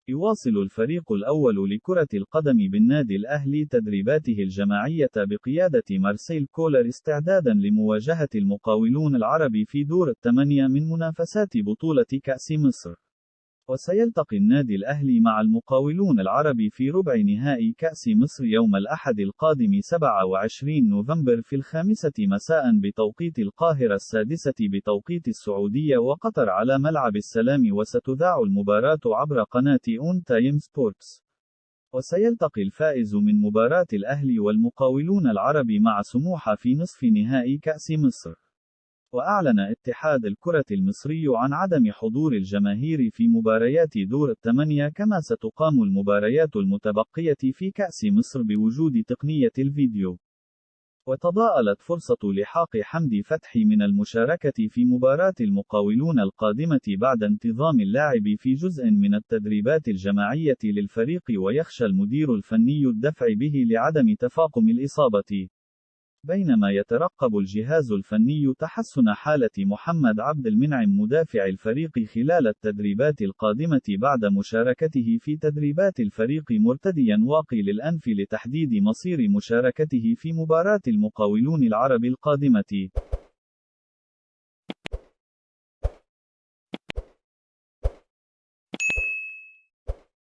يواصل الفريق الأول لكرة القدم بالنادي الأهلي تدريباته الجماعية بقيادة مارسيل كولر استعدادا لمواجهة المقاولون العرب في دور الثمانية من منافسات بطولة كأس مصر. وسيلتقي النادي الأهلي مع المقاولون العرب في ربع نهائي كأس مصر يوم الأحد القادم 27 نوفمبر في 5 مساء بتوقيت القاهرة، 6 بتوقيت السعودية وقطر على ملعب السلام، وستذاع المباراة عبر قناة أون تايم سبورتس. وسيلتقي الفائز من مباراة الأهلي والمقاولون العرب مع سموحة في نصف نهائي كأس مصر. وأعلن اتحاد الكرة المصري عن عدم حضور الجماهير في مباريات دور الثمانية، كما ستقام المباريات المتبقية في كأس مصر بوجود تقنية الفيديو. وتضاءلت فرصة لحاق حمدي فتحي من المشاركة في مباراة المقاولون القادمة بعد انتظام اللاعب في جزء من التدريبات الجماعية للفريق، ويخشى المدير الفني الدفع به لعدم تفاقم الإصابة. بينما يترقب الجهاز الفني تحسن حالة محمد عبد المنعم مدافع الفريق خلال التدريبات القادمة بعد مشاركته في تدريبات الفريق مرتديا واقي للأنف لتحديد مصير مشاركته في مباراة المقاولون العرب القادمة.